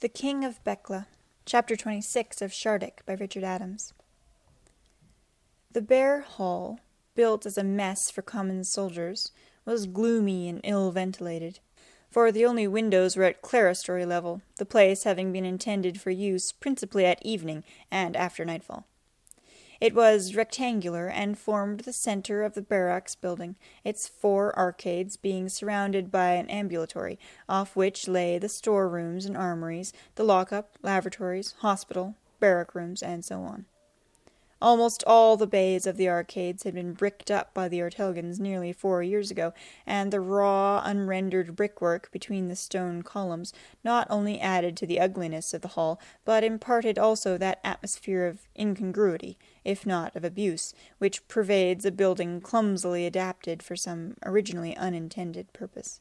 The King of Bekla, Chapter 26 of Shardik by Richard Adams. The bare hall, built as a mess for common soldiers, was gloomy and ill-ventilated, for the only windows were at clerestory level, the place having been intended for use principally at evening and after nightfall. It was rectangular and formed the centre of the barracks building, its 4 arcades being surrounded by an ambulatory, off which lay the storerooms and armories, the lock-up, lavatories, hospital, barrack rooms, and so on. Almost all the bays of the arcades had been bricked up by the Ortelgans nearly 4 years ago, and the raw, unrendered brickwork between the stone columns not only added to the ugliness of the hall, but imparted also that atmosphere of incongruity, if not of abuse, which pervades a building clumsily adapted for some originally unintended purpose.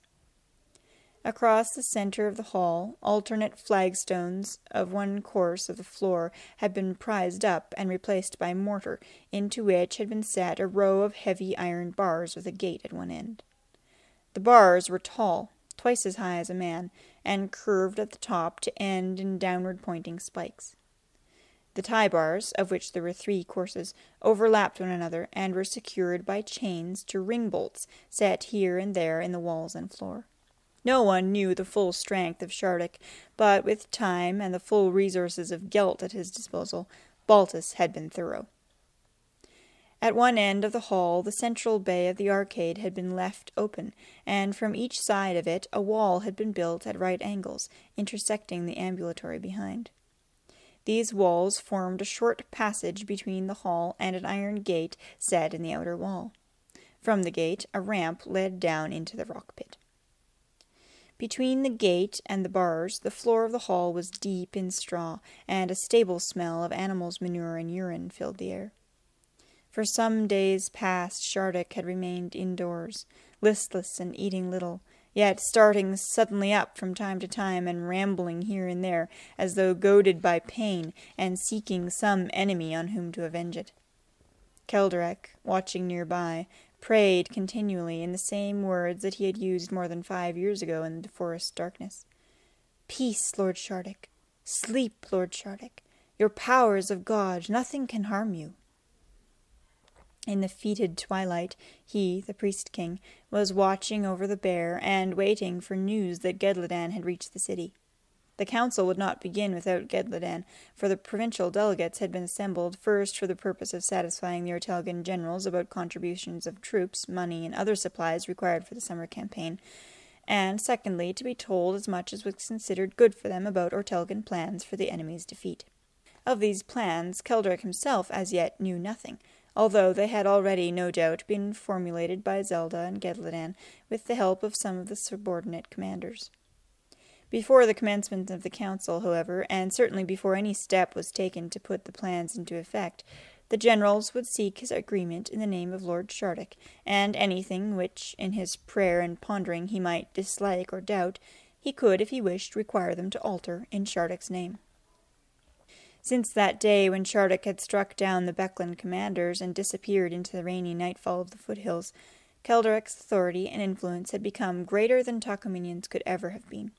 Across the centre of the hall, alternate flagstones of one course of the floor had been prized up and replaced by mortar, into which had been set a row of heavy iron bars with a gate at one end. The bars were tall, twice as high as a man, and curved at the top to end in downward-pointing spikes. The tie bars, of which there were 3 courses, overlapped one another and were secured by chains to ring bolts set here and there in the walls and floor. No one knew the full strength of Shardik, but with time and the full resources of Gelt at his disposal, Baltus had been thorough. At one end of the hall, the central bay of the arcade had been left open, and from each side of it a wall had been built at right angles, intersecting the ambulatory behind. These walls formed a short passage between the hall and an iron gate set in the outer wall. From the gate, a ramp led down into the rock pit. Between the gate and the bars, the floor of the hall was deep in straw, and a stable smell of animals' manure and urine filled the air. For some days past, Shardik had remained indoors, listless and eating little, yet starting suddenly up from time to time and rambling here and there, as though goaded by pain, and seeking some enemy on whom to avenge it. Kelderek, watching nearby, prayed continually in the same words that he had used more than 5 years ago in the forest darkness. "Peace, Lord Shardik. Sleep, Lord Shardik. Your power is of God. Nothing can harm you." In the fetid twilight, he, the priest-king, was watching over the bear and waiting for news that Gedladan had reached the city. The council would not begin without Gedladan, for the provincial delegates had been assembled, first for the purpose of satisfying the Ortelgan generals about contributions of troops, money, and other supplies required for the summer campaign, and secondly to be told as much as was considered good for them about Ortelgan plans for the enemy's defeat. Of these plans Kelderek himself as yet knew nothing, although they had already, no doubt, been formulated by Zelda and Gedladan with the help of some of the subordinate commanders. Before the commencement of the council, however, and certainly before any step was taken to put the plans into effect, the generals would seek his agreement in the name of Lord Shardik, and anything which, in his prayer and pondering, he might dislike or doubt, he could, if he wished, require them to alter in Shardik's name. Since that day when Shardik had struck down the Beklan commanders and disappeared into the rainy nightfall of the foothills, Kelderek's authority and influence had become greater than Takominian's could ever have been.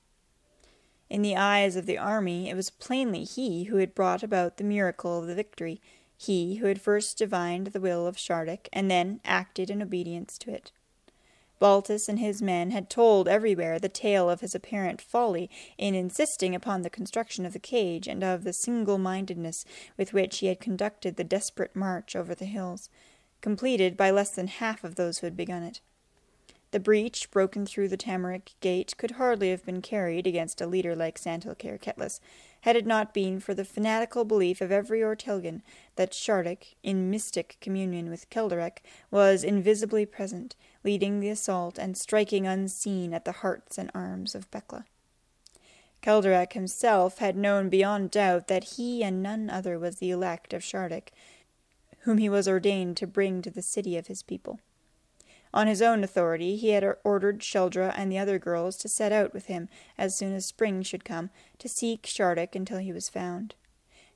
In the eyes of the army, it was plainly he who had brought about the miracle of the victory, he who had first divined the will of Shardik, and then acted in obedience to it. Baltus and his men had told everywhere the tale of his apparent folly in insisting upon the construction of the cage, and of the single-mindedness with which he had conducted the desperate march over the hills, completed by less than half of those who had begun it. The breach broken through the Tamaric gate could hardly have been carried against a leader like Santilcair Ketlis, had it not been for the fanatical belief of every Ortelgan that Shardik, in mystic communion with Kelderek, was invisibly present, leading the assault and striking unseen at the hearts and arms of Bekla. Kelderek himself had known beyond doubt that he and none other was the elect of Shardik, whom he was ordained to bring to the city of his people. On his own authority, he had ordered Sheldra and the other girls to set out with him, as soon as spring should come, to seek Shardik until he was found.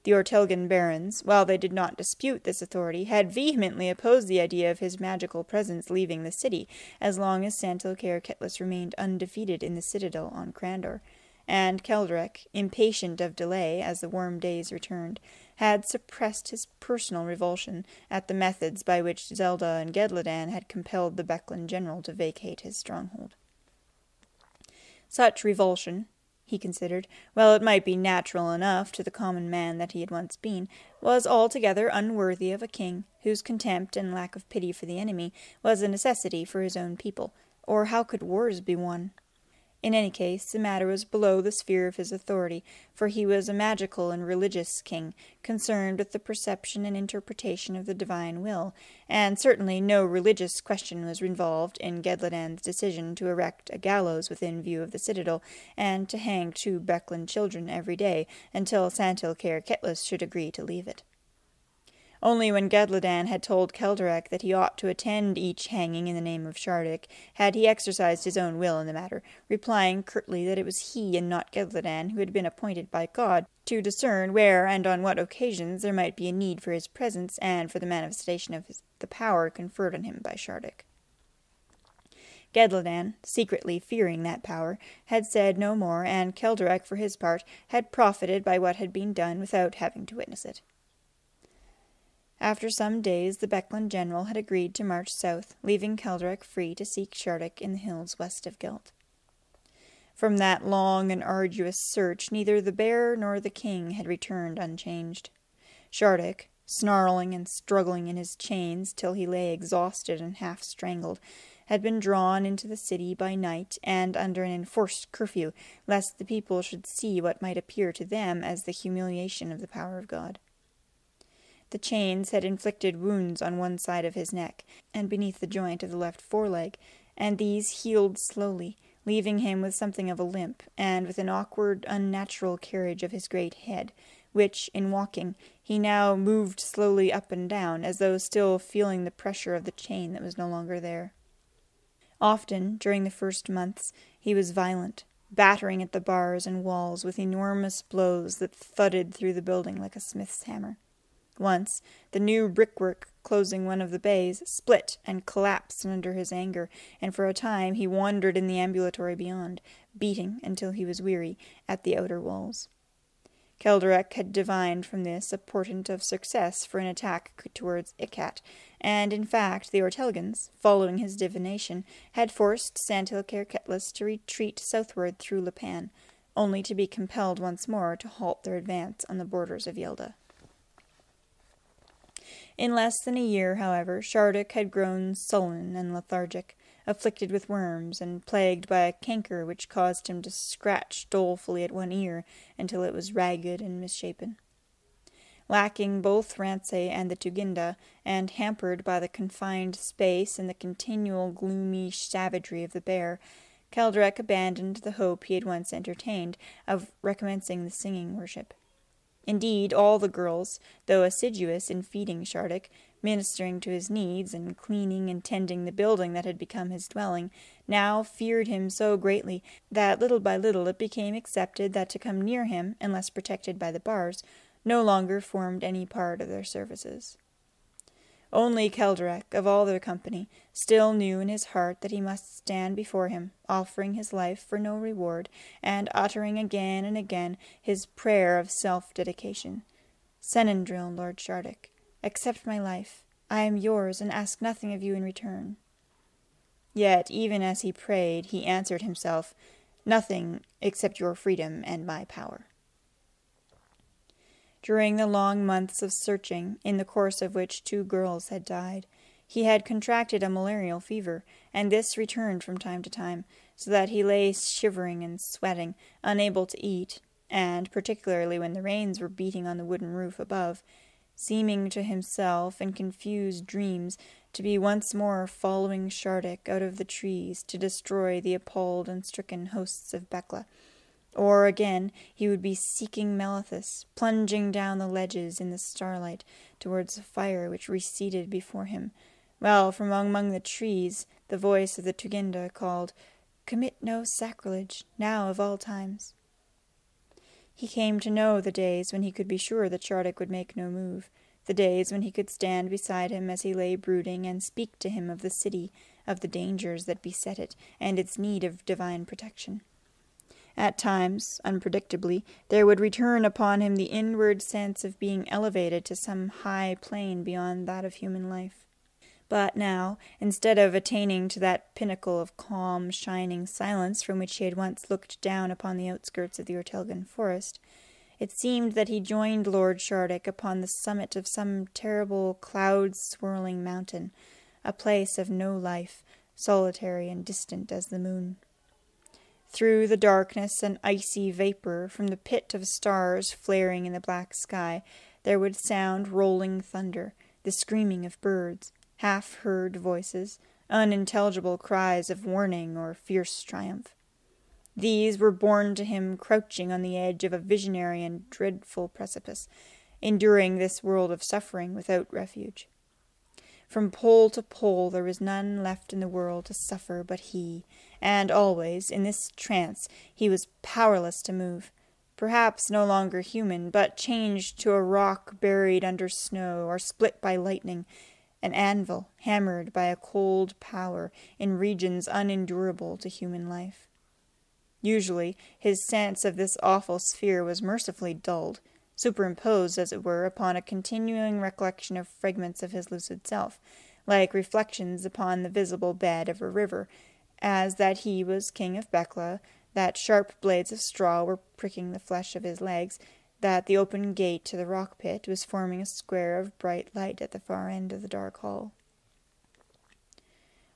The Ortelgan barons, while they did not dispute this authority, had vehemently opposed the idea of his magical presence leaving the city, as long as Santilcair Ketlis remained undefeated in the citadel on Crandor, and Keldrek, impatient of delay as the warm days returned, had suppressed his personal revulsion at the methods by which Zelda and Gedladan had compelled the Beklan general to vacate his stronghold. Such revulsion, he considered, while it might be natural enough to the common man that he had once been, was altogether unworthy of a king whose contempt and lack of pity for the enemy was a necessity for his own people, or how could wars be won? In any case, the matter was below the sphere of his authority, for he was a magical and religious king, concerned with the perception and interpretation of the divine will, and certainly no religious question was involved in Gedladan's decision to erect a gallows within view of the citadel, and to hang 2 Beklan children every day until Santilcair Ketlis should agree to leave it. Only when Gedladan had told Keldrek that he ought to attend each hanging in the name of Shardik had he exercised his own will in the matter, replying curtly that it was he and not Gedladan who had been appointed by God to discern where and on what occasions there might be a need for his presence and for the manifestation of the power conferred on him by Shardik. Gedladan, secretly fearing that power, had said no more, and Keldrek, for his part, had profited by what had been done without having to witness it. After some days, the Beklan general had agreed to march south, leaving Keldrek free to seek Shardik in the hills west of Gelt. From that long and arduous search, neither the bear nor the king had returned unchanged. Shardik, snarling and struggling in his chains till he lay exhausted and half strangled, had been drawn into the city by night and under an enforced curfew, lest the people should see what might appear to them as the humiliation of the power of God. The chains had inflicted wounds on one side of his neck, and beneath the joint of the left foreleg, and these healed slowly, leaving him with something of a limp, and with an awkward, unnatural carriage of his great head, which, in walking, he now moved slowly up and down, as though still feeling the pressure of the chain that was no longer there. Often, during the first months, he was violent, battering at the bars and walls with enormous blows that thudded through the building like a smith's hammer. Once, the new brickwork closing one of the bays split and collapsed under his anger, and for a time he wandered in the ambulatory beyond, beating, until he was weary, at the outer walls. Keldrek had divined from this a portent of success for an attack towards Ikat, and in fact the Ortelgans, following his divination, had forced Santilcair Ketlis to retreat southward through Lipan, only to be compelled once more to halt their advance on the borders of Yelda. In less than a year, however, Shardik had grown sullen and lethargic, afflicted with worms, and plagued by a canker which caused him to scratch dolefully at one ear until it was ragged and misshapen. Lacking both Ranse and the Tuginda, and hampered by the confined space and the continual gloomy savagery of the bear, Keldrek abandoned the hope he had once entertained of recommencing the singing worship. Indeed, all the girls, though assiduous in feeding Shardik, ministering to his needs, and cleaning and tending the building that had become his dwelling, now feared him so greatly that little by little it became accepted that to come near him, unless protected by the bars, no longer formed any part of their services. Only Keldrek, of all their company, still knew in his heart that he must stand before him, offering his life for no reward, and uttering again and again his prayer of self-dedication. Senendril, Lord Shardik, accept my life. I am yours, and ask nothing of you in return. Yet, even as he prayed, he answered himself, nothing except your freedom and my power. During the long months of searching, in the course of which 2 girls had died, he had contracted a malarial fever, and this returned from time to time, so that he lay shivering and sweating, unable to eat, and, particularly when the rains were beating on the wooden roof above, seeming to himself in confused dreams to be once more following Shardik out of the trees to destroy the appalled and stricken hosts of Bekla. Or, again, he would be seeking Melithus, plunging down the ledges in the starlight towards a fire which receded before him, while from among the trees the voice of the Tuginda called, "Commit no sacrilege, now of all times." He came to know the days when he could be sure that Shardik would make no move, the days when he could stand beside him as he lay brooding and speak to him of the city, of the dangers that beset it, and its need of divine protection. At times, unpredictably, there would return upon him the inward sense of being elevated to some high plane beyond that of human life. But now, instead of attaining to that pinnacle of calm, shining silence from which he had once looked down upon the outskirts of the Ortelgan forest, it seemed that he joined Lord Shardik upon the summit of some terrible cloud-swirling mountain, a place of no life, solitary and distant as the moon. Through the darkness and icy vapor from the pit of stars flaring in the black sky, there would sound rolling thunder, the screaming of birds, half-heard voices, unintelligible cries of warning or fierce triumph. These were borne to him crouching on the edge of a visionary and dreadful precipice, enduring this world of suffering without refuge. From pole to pole there was none left in the world to suffer but he, and always, in this trance, he was powerless to move, perhaps no longer human, but changed to a rock buried under snow, or split by lightning, an anvil hammered by a cold power in regions unendurable to human life. Usually his sense of this awful sphere was mercifully dulled, superimposed, as it were, upon a continuing recollection of fragments of his lucid self, like reflections upon the visible bed of a river, as that he was king of Bekla, that sharp blades of straw were pricking the flesh of his legs, that the open gate to the rock-pit was forming a square of bright light at the far end of the dark hall.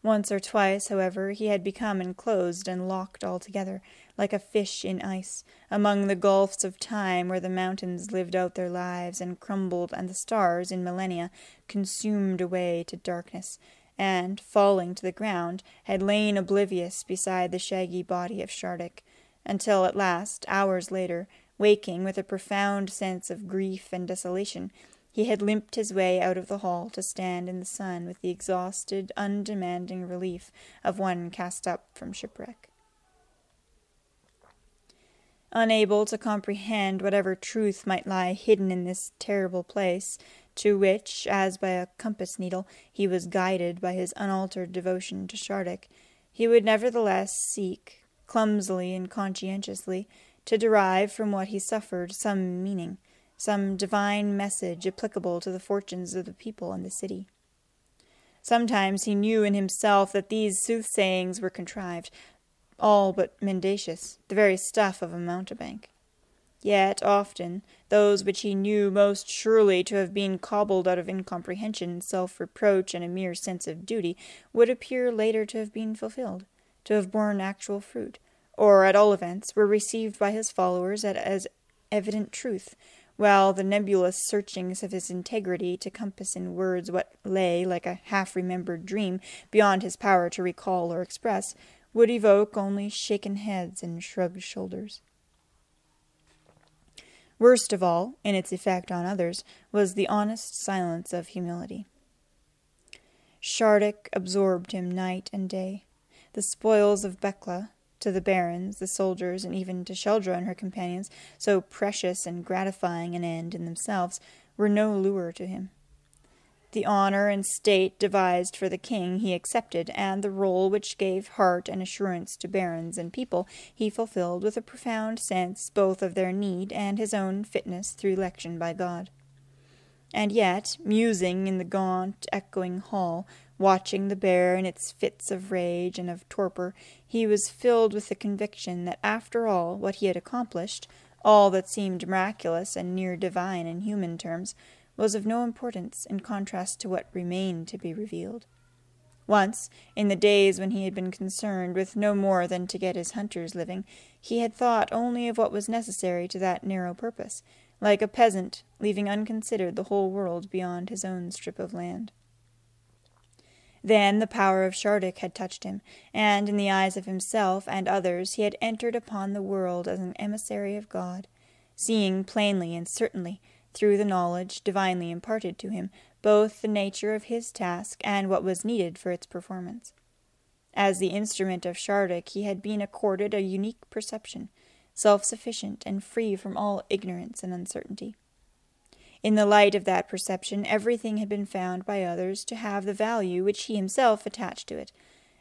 Once or twice, however, he had become enclosed and locked altogether, like a fish in ice, among the gulfs of time where the mountains lived out their lives and crumbled, and the stars, in millennia, consumed away to darkness, and, falling to the ground, had lain oblivious beside the shaggy body of Shardik, until at last, hours later, waking with a profound sense of grief and desolation, he had limped his way out of the hall to stand in the sun with the exhausted, undemanding relief of one cast up from shipwreck. Unable to comprehend whatever truth might lie hidden in this terrible place, to which, as by a compass-needle, he was guided by his unaltered devotion to Shardik, he would nevertheless seek, clumsily and conscientiously, to derive from what he suffered some meaning, some divine message applicable to the fortunes of the people and the city. Sometimes he knew in himself that these soothsayings were contrived, all but mendacious, the very stuff of a mountebank. Yet often those which he knew most surely to have been cobbled out of incomprehension, self-reproach, and a mere sense of duty, would appear later to have been fulfilled, to have borne actual fruit, or, at all events, were received by his followers as evident truth, while the nebulous searchings of his integrity to compass in words what lay, like a half-remembered dream, beyond his power to recall or express, would evoke only shaken heads and shrugged shoulders. Worst of all, in its effect on others, was the honest silence of humility. Shardik absorbed him night and day. The spoils of Bekla, to the barons, the soldiers, and even to Sheldra and her companions, so precious and gratifying an end in themselves, were no lure to him. The honor and state devised for the king he accepted, and the role which gave heart and assurance to barons and people he fulfilled with a profound sense both of their need and his own fitness through election by God. And yet, musing in the gaunt, echoing hall, watching the bear in its fits of rage and of torpor, he was filled with the conviction that after all what he had accomplished, all that seemed miraculous and near divine in human terms, was of no importance in contrast to what remained to be revealed. Once, in the days when he had been concerned with no more than to get his hunter's living, he had thought only of what was necessary to that narrow purpose, like a peasant leaving unconsidered the whole world beyond his own strip of land. Then the power of Shardik had touched him, and in the eyes of himself and others he had entered upon the world as an emissary of God, seeing plainly and certainly, through the knowledge divinely imparted to him, both the nature of his task and what was needed for its performance. As the instrument of Shardik he had been accorded a unique perception, self-sufficient and free from all ignorance and uncertainty. In the light of that perception everything had been found by others to have the value which he himself attached to it,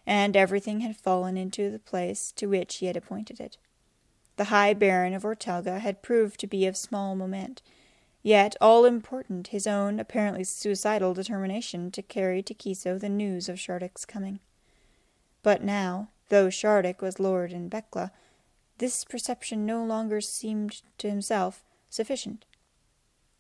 and everything had fallen into the place to which he had appointed it. The High Baron of Ortelga had proved to be of small moment, yet all-important his own apparently suicidal determination to carry to Kiso the news of Shardik's coming. But now, though Shardik was lord in Bekla, this perception no longer seemed to himself sufficient.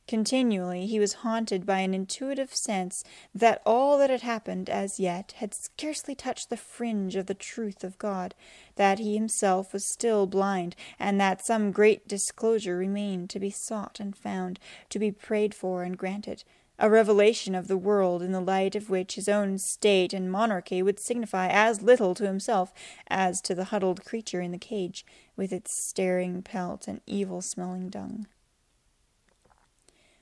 Continually he was haunted by an intuitive sense that all that had happened as yet had scarcely touched the fringe of the truth of God, that he himself was still blind, and that some great disclosure remained to be sought and found, to be prayed for and granted, a revelation of the world in the light of which his own state and monarchy would signify as little to himself as to the huddled creature in the cage, with its staring pelt and evil-smelling dung.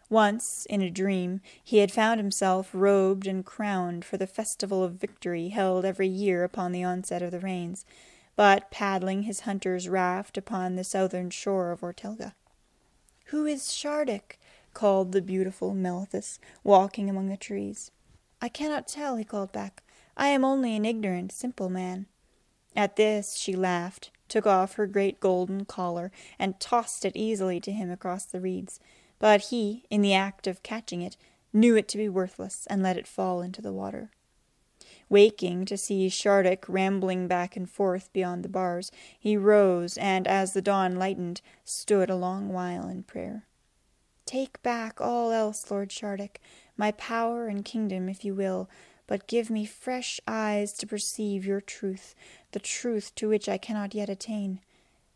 Once, in a dream, he had found himself robed and crowned for the festival of victory held every year upon the onset of the rains, but paddling his hunter's raft upon the southern shore of Ortelga. "Who is Shardik?" called the beautiful Melithus, walking among the trees. "I cannot tell," he called back. "I am only an ignorant, simple man." At this she laughed, took off her great golden collar, and tossed it easily to him across the reeds. But he, in the act of catching it, knew it to be worthless, and let it fall into the water. Waking to see Shardik rambling back and forth beyond the bars, he rose, and as the dawn lightened, stood a long while in prayer. "Take back all else, Lord Shardik, my power and kingdom, if you will, but give me fresh eyes to perceive your truth, the truth to which I cannot yet attain.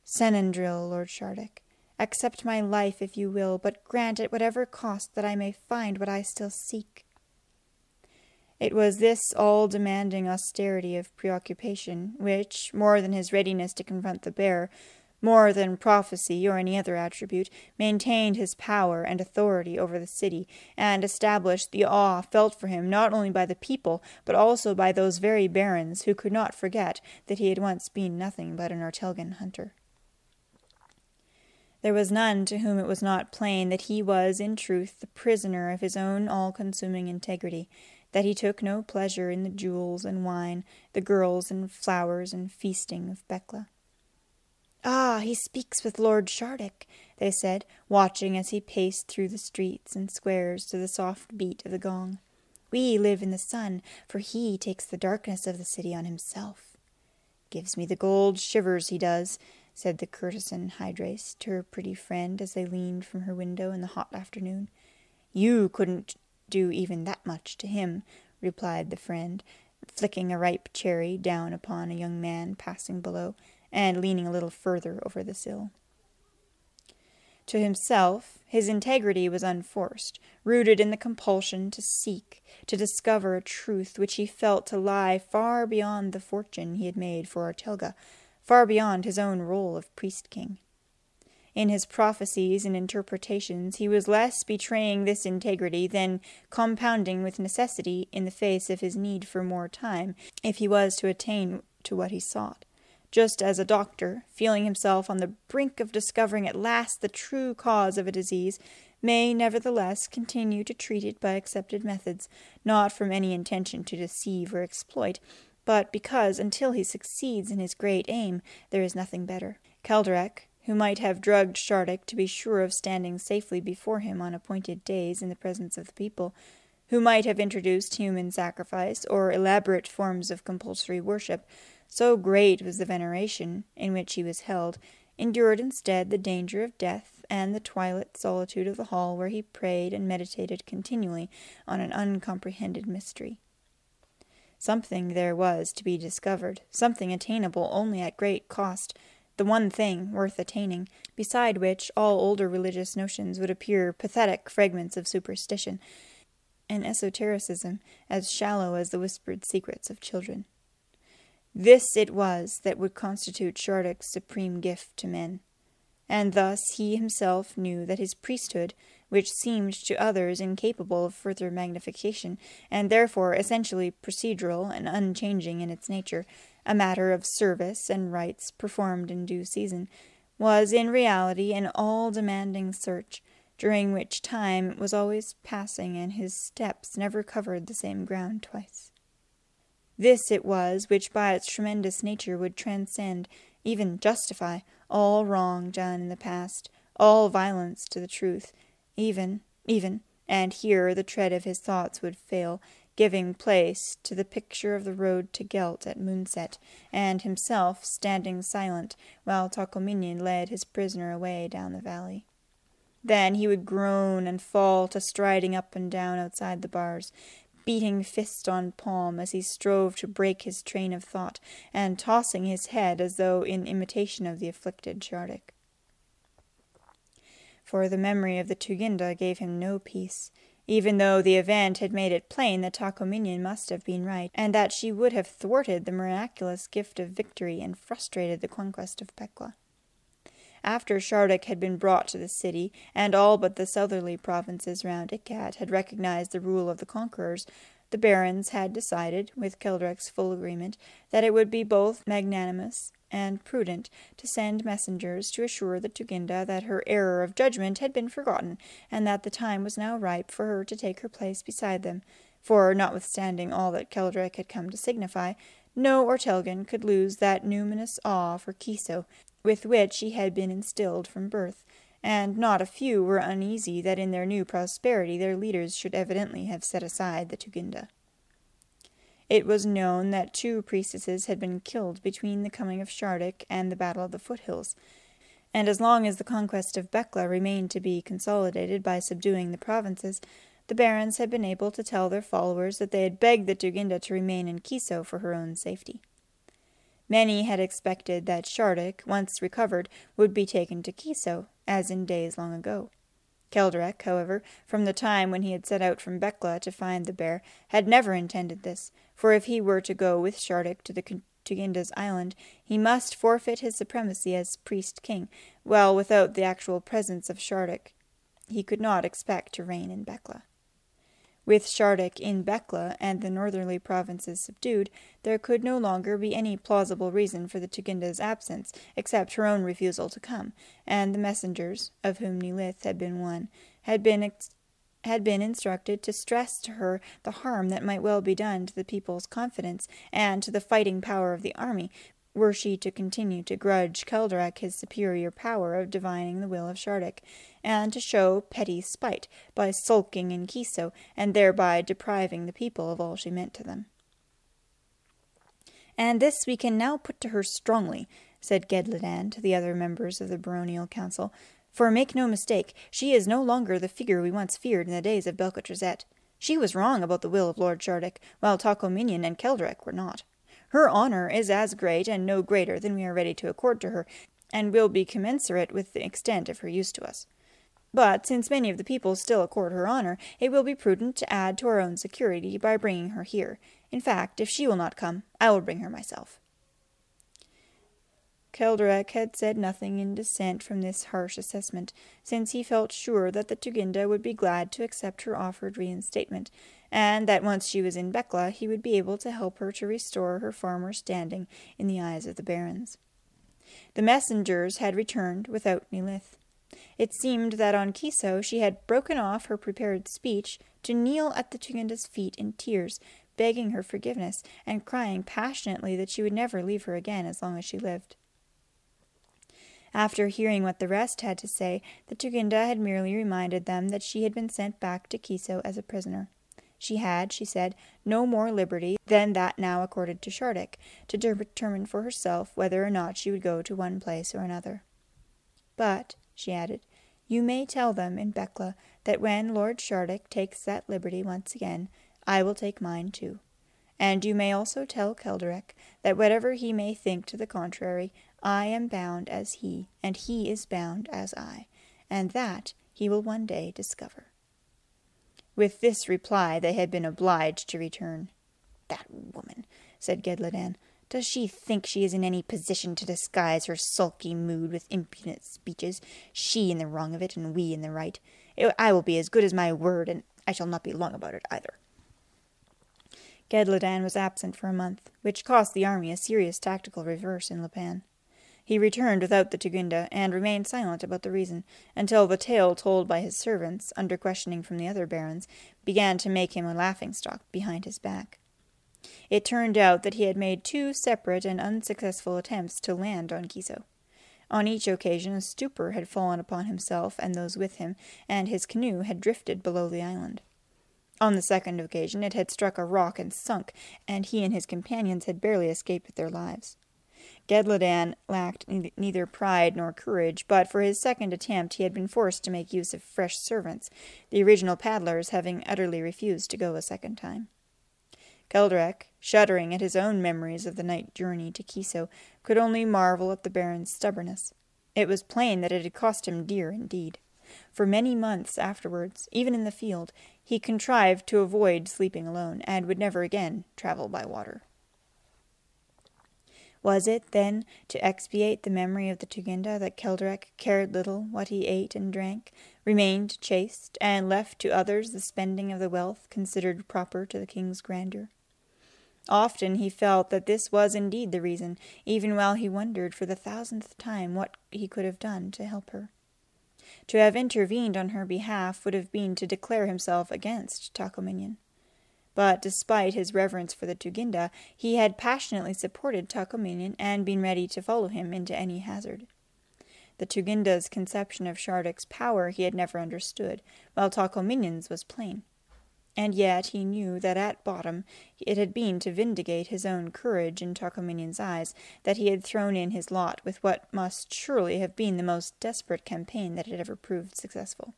Senandril, Lord Shardik, accept my life if you will, but grant at whatever cost that I may find what I still seek." It was this all-demanding austerity of preoccupation which, more than his readiness to confront the bear, more than prophecy or any other attribute, maintained his power and authority over the city, and established the awe felt for him not only by the people, but also by those very barons who could not forget that he had once been nothing but an Ortelgan hunter. There was none to whom it was not plain that he was, in truth, the prisoner of his own all-consuming integrity, that he took no pleasure in the jewels and wine, the girls and flowers and feasting of Bekla. "Ah, he speaks with Lord Shardik," they said, watching as he paced through the streets and squares to the soft beat of the gong. "We live in the sun, for he takes the darkness of the city on himself." "Gives me the gold shivers, he does," said the courtesan Hydrace to her pretty friend as they leaned from her window in the hot afternoon. "You couldn't do even that much to him," replied the friend, flicking a ripe cherry down upon a young man passing below, and leaning a little further over the sill. To himself, his integrity was unforced, rooted in the compulsion to seek, to discover a truth which he felt to lie far beyond the fortune he had made for Ortelga, far beyond his own role of priest-king. In his prophecies and interpretations he was less betraying this integrity than compounding with necessity in the face of his need for more time, if he was to attain to what he sought. Just as a doctor, feeling himself on the brink of discovering at last the true cause of a disease, may nevertheless continue to treat it by accepted methods, not from any intention to deceive or exploit, but because, until he succeeds in his great aim, there is nothing better. Kelderek, who might have drugged Shardik to be sure of standing safely before him on appointed days in the presence of the people, who might have introduced human sacrifice or elaborate forms of compulsory worship, so great was the veneration in which he was held, endured instead the danger of death and the twilight solitude of the hall where he prayed and meditated continually on an uncomprehended mystery. Something there was to be discovered, something attainable only at great cost, the one thing worth attaining, beside which all older religious notions would appear pathetic fragments of superstition, and esotericism as shallow as the whispered secrets of children. This it was that would constitute Shardik's supreme gift to men. And thus he himself knew that his priesthood, which seemed to others incapable of further magnification, and therefore essentially procedural and unchanging in its nature, a matter of service and rites performed in due season, was in reality an all-demanding search, during which time was always passing and his steps never covered the same ground twice. This it was which by its tremendous nature would transcend, even justify, all wrong done in the past, all violence to the truth, even, and here the tread of his thoughts would fail, giving place to the picture of the road to Gelt at moonset, and himself standing silent while Takominian led his prisoner away down the valley. Then he would groan and fall to striding up and down outside the bars, beating fist on palm as he strove to break his train of thought, and tossing his head as though in imitation of the afflicted Shardik. For the memory of the Tuginda gave him no peace, even though the event had made it plain that Takominian must have been right, and that she would have thwarted the miraculous gift of victory and frustrated the conquest of Bekla. After Shardik had been brought to the city, and all but the southerly provinces round Ikat had recognized the rule of the conquerors, the barons had decided, with Keldrek's full agreement, that it would be both magnanimous and prudent to send messengers to assure the Tuginda that her error of judgment had been forgotten, and that the time was now ripe for her to take her place beside them, for, notwithstanding all that Keldrek had come to signify, no Ortelgan could lose that numinous awe for Kiso, with which he had been instilled from birth, and not a few were uneasy that in their new prosperity their leaders should evidently have set aside the Tuginda. It was known that 2 priestesses had been killed between the coming of Shardik and the Battle of the Foothills, and as long as the conquest of Bekla remained to be consolidated by subduing the provinces, the barons had been able to tell their followers that they had begged the Tuginda to remain in Kiso for her own safety. Many had expected that Shardik, once recovered, would be taken to Kiso, as in days long ago. Keldrek, however, from the time when he had set out from Bekla to find the bear, had never intended this, for if he were to go with Shardik to the Tuginda's island, he must forfeit his supremacy as priest-king, while without the actual presence of Shardik he could not expect to reign in Bekla. With Shardik in Bekla and the northerly provinces subdued, there could no longer be any plausible reason for the Tuginda's absence, except her own refusal to come, and the messengers, of whom Nilith had been one, had been instructed to stress to her the harm that might well be done to the people's confidence and to the fighting power of the army, were she to continue to grudge Keldrek his superior power of divining the will of Shardik, and to show petty spite by sulking in Kiso, and thereby depriving the people of all she meant to them. "And this we can now put to her strongly," said Gedladan to the other members of the baronial council, "for make no mistake, she is no longer the figure we once feared in the days of Belcotrazet. She was wrong about the will of Lord Shardik, while Takominian and Keldrek were not. Her honour is as great and no greater than we are ready to accord to her, and will be commensurate with the extent of her use to us. But since many of the people still accord her honour, it will be prudent to add to our own security by bringing her here. In fact, if she will not come, I will bring her myself." Keldrek had said nothing in dissent from this harsh assessment, since he felt sure that the Tuginda would be glad to accept her offered reinstatement, and that once she was in Bekla he would be able to help her to restore her former standing in the eyes of the barons. The messengers had returned without Nilith. It seemed that on Kiso she had broken off her prepared speech to kneel at the Tuginda's feet in tears, begging her forgiveness, and crying passionately that she would never leave her again as long as she lived. After hearing what the rest had to say, the Tuginda had merely reminded them that she had been sent back to Kiso as a prisoner. She had, she said, no more liberty than that now accorded to Shardik, to determine for herself whether or not she would go to one place or another. "But," she added, "you may tell them in Bekla that when Lord Shardik takes that liberty once again, I will take mine too. And you may also tell Keldrek that whatever he may think to the contrary, I am bound as he, and he is bound as I, and that he will one day discover." With this reply they had been obliged to return. "That woman," said Gedladan, "does she think she is in any position to disguise her sulky mood with impudent speeches? She in the wrong of it, and we in the right. I will be as good as my word, and I shall not be long about it either." Gedladan was absent for a month, which cost the army a serious tactical reverse in Lipan. He returned without the Tuginda, and remained silent about the reason, until the tale told by his servants, under questioning from the other barons, began to make him a laughing-stock behind his back. It turned out that he had made 2 separate and unsuccessful attempts to land on Kiso. On each occasion a stupor had fallen upon himself and those with him, and his canoe had drifted below the island. On the second occasion it had struck a rock and sunk, and he and his companions had barely escaped with their lives. Gedladan lacked neither pride nor courage, but for his second attempt he had been forced to make use of fresh servants, the original paddlers having utterly refused to go a second time. Keldrek, shuddering at his own memories of the night journey to Kiso, could only marvel at the Baron's stubbornness. It was plain that it had cost him dear indeed. For many months afterwards, even in the field, he contrived to avoid sleeping alone, and would never again travel by water. Was it, then, to expiate the memory of the Tuginda that Keldrek cared little what he ate and drank, remained chaste, and left to others the spending of the wealth considered proper to the king's grandeur? Often he felt that this was indeed the reason, even while he wondered for the 1000th time what he could have done to help her. To have intervened on her behalf would have been to declare himself against Takominian. But despite his reverence for the Tuginda, he had passionately supported Takominian and been ready to follow him into any hazard. The Tuginda's conception of Shardik's power he had never understood, while Takominian's was plain. And yet he knew that at bottom it had been to vindicate his own courage in Takominian's eyes that he had thrown in his lot with what must surely have been the most desperate campaign that had ever proved successful.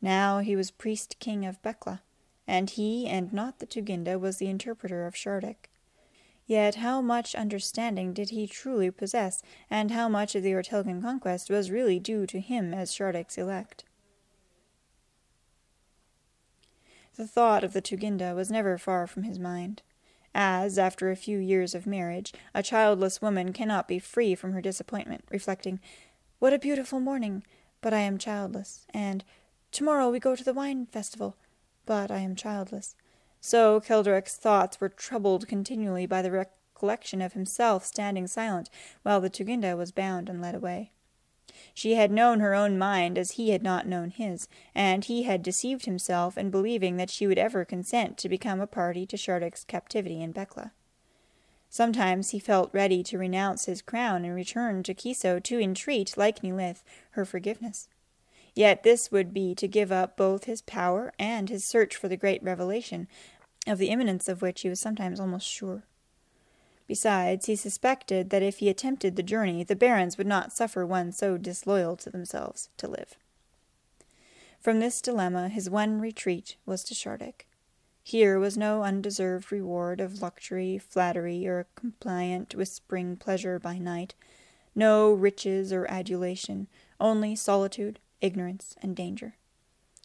Now he was priest-king of Bekla, and he, and not the Tuginda, was the interpreter of Shardik. Yet how much understanding did he truly possess, and how much of the Ortelgan conquest was really due to him as Shardik's elect? The thought of the Tuginda was never far from his mind, as, after a few years of marriage, a childless woman cannot be free from her disappointment, reflecting, "What a beautiful morning, but I am childless," and "Tomorrow we go to the wine festival, but I am childless." So Keldrek's thoughts were troubled continually by the recollection of himself standing silent while the Tuginda was bound and led away. She had known her own mind as he had not known his, and he had deceived himself in believing that she would ever consent to become a party to Shardik's captivity in Bekla. Sometimes he felt ready to renounce his crown and return to Kiso to entreat, like Nilith, her forgiveness. Yet this would be to give up both his power and his search for the great revelation, of the imminence of which he was sometimes almost sure. Besides, he suspected that if he attempted the journey, the barons would not suffer one so disloyal to themselves to live. From this dilemma his one retreat was to Shardik. Here was no undeserved reward of luxury, flattery, or compliant whispering pleasure by night, no riches or adulation, only solitude, ignorance, and danger.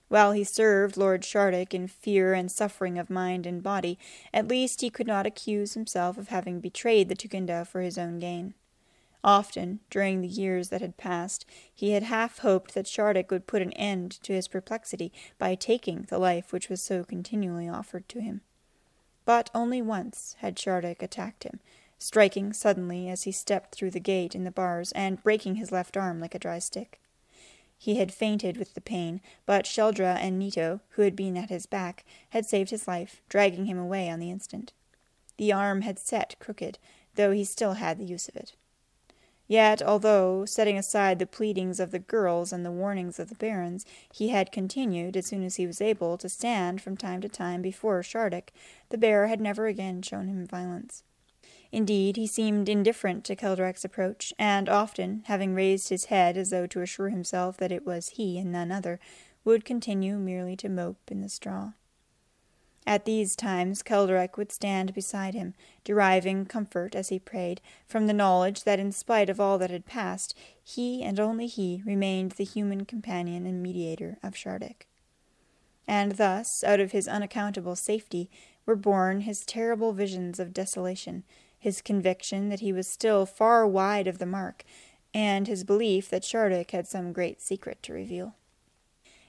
While he served Lord Shardik in fear and suffering of mind and body, at least he could not accuse himself of having betrayed the Tuginda for his own gain. Often, during the years that had passed, he had half hoped that Shardik would put an end to his perplexity by taking the life which was so continually offered to him. But only once had Shardik attacked him, striking suddenly as he stepped through the gate in the bars and breaking his left arm like a dry stick. He had fainted with the pain, but Sheldra and Nito, who had been at his back, had saved his life, dragging him away on the instant. The arm had set crooked, though he still had the use of it. Yet, although, setting aside the pleadings of the girls and the warnings of the barons, he had continued, as soon as he was able, to stand from time to time before Shardik, the bear had never again shown him violence. Indeed, he seemed indifferent to Keldrek's approach, and often, having raised his head as though to assure himself that it was he and none other, would continue merely to mope in the straw. At these times Keldrek would stand beside him, deriving comfort, as he prayed, from the knowledge that in spite of all that had passed, he and only he remained the human companion and mediator of Shardik. And thus, out of his unaccountable safety, were born his terrible visions of desolation, his conviction that he was still far wide of the mark, and his belief that Shardik had some great secret to reveal.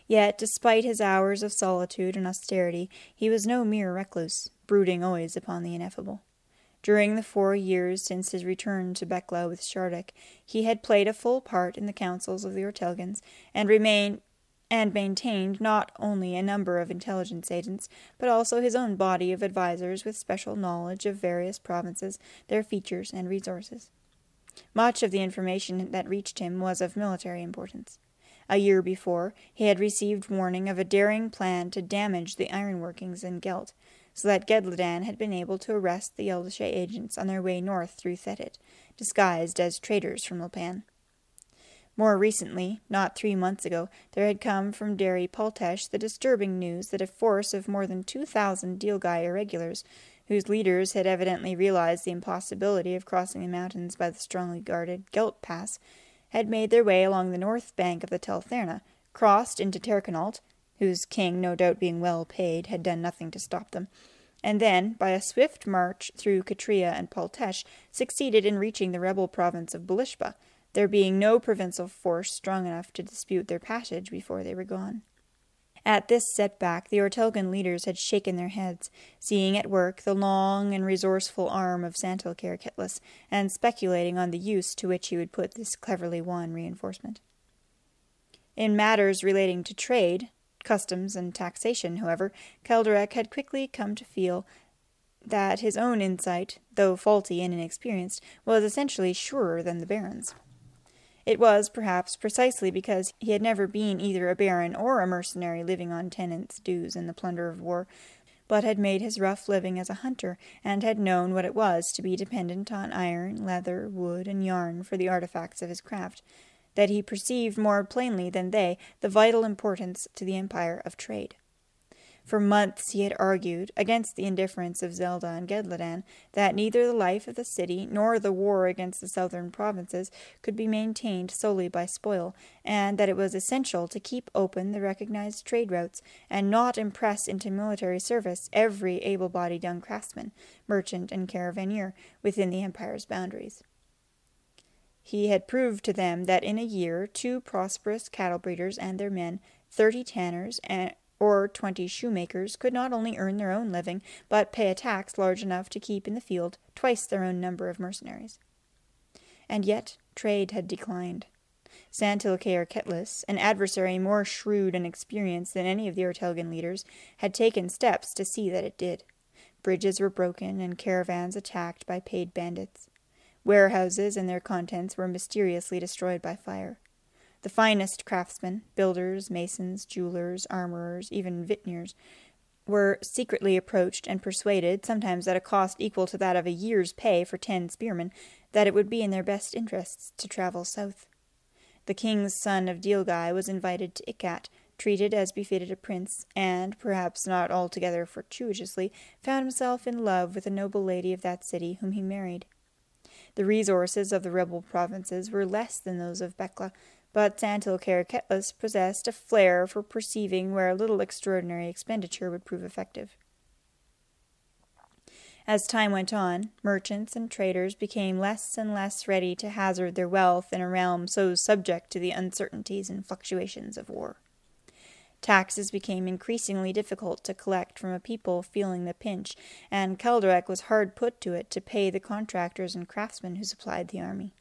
Yet, despite his hours of solitude and austerity, he was no mere recluse, brooding always upon the ineffable. During the 4 years since his return to Bekla with Shardik, he had played a full part in the councils of the Ortelgans, and maintained not only a number of intelligence agents, but also his own body of advisers with special knowledge of various provinces, their features and resources. Much of the information that reached him was of military importance. A year before, he had received warning of a daring plan to damage the iron workings in Gelt, so that Gedledan had been able to arrest the Eldeshay agents on their way north through Thettit, disguised as traders from Lopan. More recently, not 3 months ago, there had come from Derry Poltesh the disturbing news that a force of more than 2,000 Dilgai irregulars, whose leaders had evidently realized the impossibility of crossing the mountains by the strongly guarded Gelt Pass, had made their way along the north bank of the Teltherna, crossed into Terkenalt, whose king, no doubt being well paid, had done nothing to stop them, and then, by a swift march through Katria and Poltesh, succeeded in reaching the rebel province of Belishba, there being no provincial force strong enough to dispute their passage before they were gone. At this setback the Ortelgan leaders had shaken their heads, seeing at work the long and resourceful arm of Santilcair Kitlis, and speculating on the use to which he would put this cleverly won reinforcement. In matters relating to trade, customs, and taxation, however, Kelderek had quickly come to feel that his own insight, though faulty and inexperienced, was essentially surer than the Baron's. It was, perhaps, precisely because he had never been either a baron or a mercenary living on tenants, dues, and the plunder of war, but had made his rough living as a hunter, and had known what it was to be dependent on iron, leather, wood, and yarn for the artifacts of his craft, that he perceived more plainly than they the vital importance to the empire of trade. For months he had argued, against the indifference of Zelda and Gedledan, that neither the life of the city nor the war against the southern provinces could be maintained solely by spoil, and that it was essential to keep open the recognized trade routes, and not impress into military service every able-bodied young craftsman, merchant, and caravaneer within the empire's boundaries. He had proved to them that in a year 2 prosperous cattle breeders and their men, 30 tanners, or 20 shoemakers could not only earn their own living, but pay a tax large enough to keep in the field twice their own number of mercenaries. And yet trade had declined. Santilcair Kitlis, an adversary more shrewd and experienced than any of the Ortelgan leaders, had taken steps to see that it did. Bridges were broken and caravans attacked by paid bandits. Warehouses and their contents were mysteriously destroyed by fire. The finest craftsmen, builders, masons, jewelers, armorers, even vintners, were secretly approached and persuaded, sometimes at a cost equal to that of a year's pay for 10 spearmen, that it would be in their best interests to travel south. The king's son of Dilgai was invited to Ikat, treated as befitted a prince, and, perhaps not altogether fortuitously, found himself in love with a noble lady of that city whom he married. The resources of the rebel provinces were less than those of Bekla, but Santilcair Kitlis possessed a flair for perceiving where a little extraordinary expenditure would prove effective. As time went on, merchants and traders became less and less ready to hazard their wealth in a realm so subject to the uncertainties and fluctuations of war. Taxes became increasingly difficult to collect from a people feeling the pinch, and Kelderek was hard put to it to pay the contractors and craftsmen who supplied the army.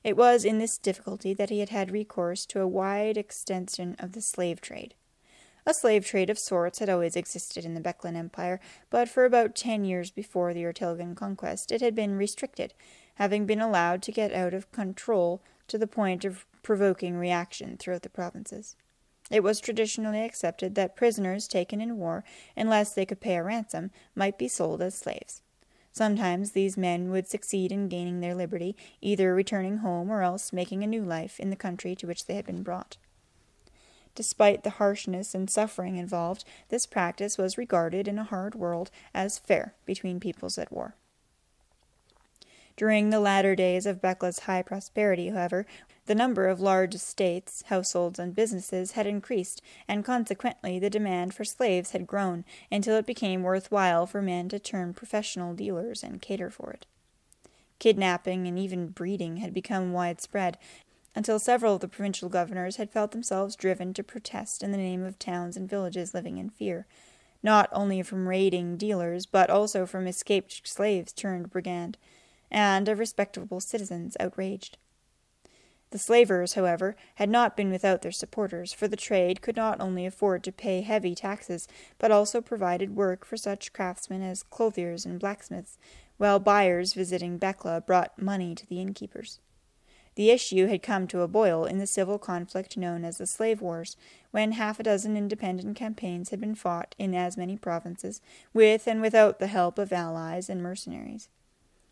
It was in this difficulty that he had had recourse to a wide extension of the slave trade. A slave trade of sorts had always existed in the Beklan Empire, but for about 10 years before the Ortelgan conquest it had been restricted, having been allowed to get out of control to the point of provoking reaction throughout the provinces. It was traditionally accepted that prisoners taken in war, unless they could pay a ransom, might be sold as slaves. Sometimes these men would succeed in gaining their liberty, either returning home or else making a new life in the country to which they had been brought. Despite the harshness and suffering involved, this practice was regarded in a hard world as fair between peoples at war. During the latter days of Bekla's high prosperity, however, the number of large estates, households, and businesses had increased, and consequently the demand for slaves had grown, until it became worthwhile for men to turn professional dealers and cater for it. Kidnapping and even breeding had become widespread, until several of the provincial governors had felt themselves driven to protest in the name of towns and villages living in fear, not only from raiding dealers, but also from escaped slaves turned brigand, and of respectable citizens outraged. The slavers, however, had not been without their supporters, for the trade could not only afford to pay heavy taxes, but also provided work for such craftsmen as clothiers and blacksmiths, while buyers visiting Bekla brought money to the innkeepers. The issue had come to a boil in the civil conflict known as the Slave Wars, when half a dozen independent campaigns had been fought in as many provinces, with and without the help of allies and mercenaries.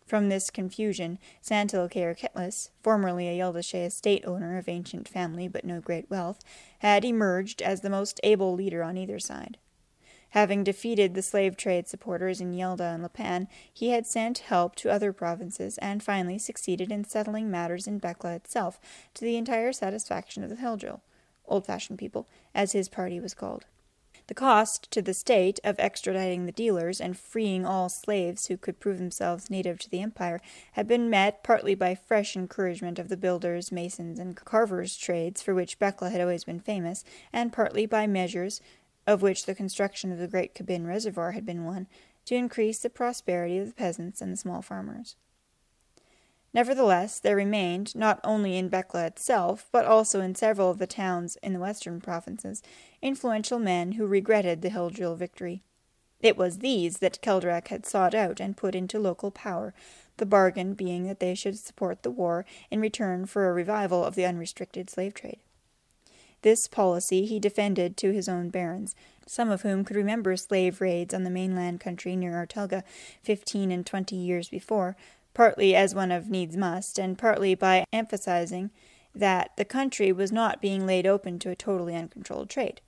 From this confusion, Santilcairketlis, formerly a Yeldashey estate owner of ancient family but no great wealth, had emerged as the most able leader on either side. Having defeated the slave trade supporters in Yelda and Lipan, he had sent help to other provinces, and finally succeeded in settling matters in Bekla itself, to the entire satisfaction of the Heldril, old-fashioned people, as his party was called. The cost to the state of extraditing the dealers and freeing all slaves who could prove themselves native to the empire had been met partly by fresh encouragement of the builders, masons, and carvers' trades for which Bekla had always been famous, and partly by measures, of which the construction of the great Kabin reservoir had been one, to increase the prosperity of the peasants and the small farmers. Nevertheless, there remained, not only in Bekla itself, but also in several of the towns in the western provinces, influential men who regretted the Heldril victory. It was these that Keldrach had sought out and put into local power, the bargain being that they should support the war in return for a revival of the unrestricted slave trade. This policy he defended to his own barons, some of whom could remember slave raids on the mainland country near Artelga 15 and 20 years before, partly as one of needs must, and partly by emphasizing that the country was not being laid open to a totally uncontrolled trade.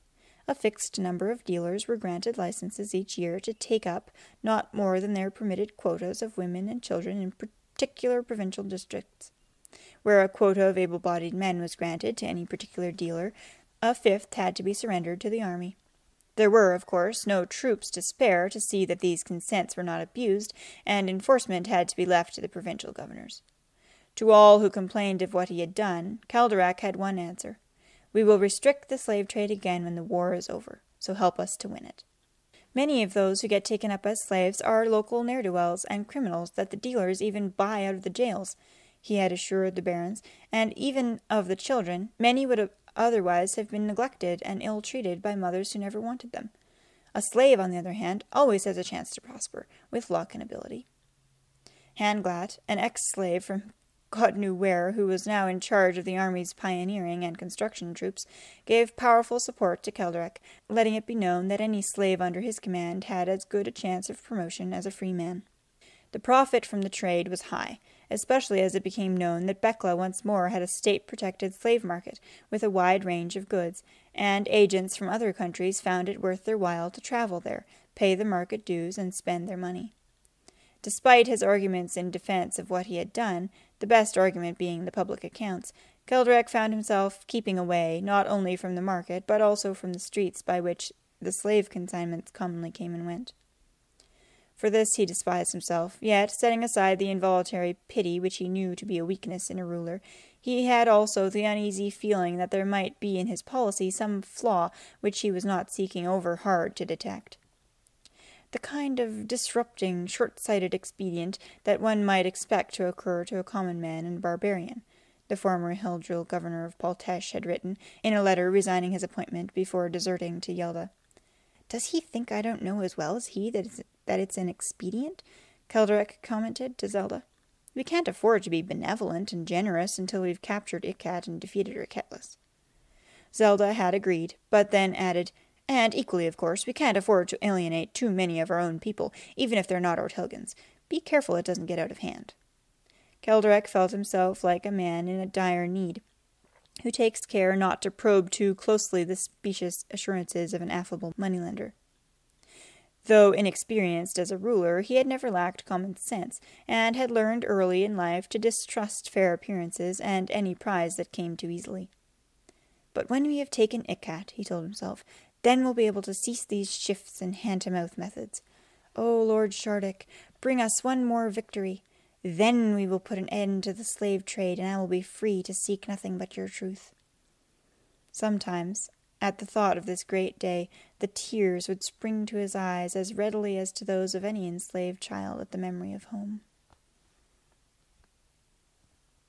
A fixed number of dealers were granted licenses each year to take up not more than their permitted quotas of women and children in particular provincial districts. Where a quota of able-bodied men was granted to any particular dealer, a fifth had to be surrendered to the army. There were, of course, no troops to spare to see that these consents were not abused, and enforcement had to be left to the provincial governors. To all who complained of what he had done, Keldrach had one answer: "We will restrict the slave trade again when the war is over, so help us to win it." Many of those who get taken up as slaves are local ne'er-do-wells and criminals that the dealers even buy out of the jails, he had assured the barons, and even of the children, many would otherwise have been neglected and ill-treated by mothers who never wanted them. A slave, on the other hand, always has a chance to prosper, with luck and ability. Hanglatt, an ex-slave from God knew where, who was now in charge of the army's pioneering and construction troops, gave powerful support to Keldrach, letting it be known that any slave under his command had as good a chance of promotion as a free man. The profit from the trade was high, especially as it became known that Bekla once more had a state-protected slave market with a wide range of goods, and agents from other countries found it worth their while to travel there, pay the market dues, and spend their money. Despite his arguments in defense of what he had done, the best argument being the public accounts, Keldrach found himself keeping away not only from the market, but also from the streets by which the slave consignments commonly came and went. For this he despised himself, yet, setting aside the involuntary pity which he knew to be a weakness in a ruler, he had also the uneasy feeling that there might be in his policy some flaw which he was not seeking over hard to detect. The kind of disrupting, short-sighted expedient that one might expect to occur to a common man and barbarian, the former Heldril governor of Paltesh had written, in a letter resigning his appointment before deserting to Yelda. "Does he think I don't know as well as he that it's an expedient?" Keldrach commented to Zelda. "We can't afford to be benevolent and generous until we've captured Ikat and defeated Erketlis." Zelda had agreed, but then added, "And equally, of course, we can't afford to alienate too many of our own people, even if they're not Ortelgans. Be careful it doesn't get out of hand." Keldrach felt himself like a man in a dire need, who takes care not to probe too closely the specious assurances of an affable moneylender. Though inexperienced as a ruler, he had never lacked common sense, and had learned early in life to distrust fair appearances and any prize that came too easily. "But when we have taken Ikat," he told himself, "then we'll be able to cease these shifts and hand-to-mouth methods. O Lord Shardik, bring us one more victory. Then we will put an end to the slave trade, and I will be free to seek nothing but your truth." Sometimes, at the thought of this great day, the tears would spring to his eyes as readily as to those of any enslaved child at the memory of home.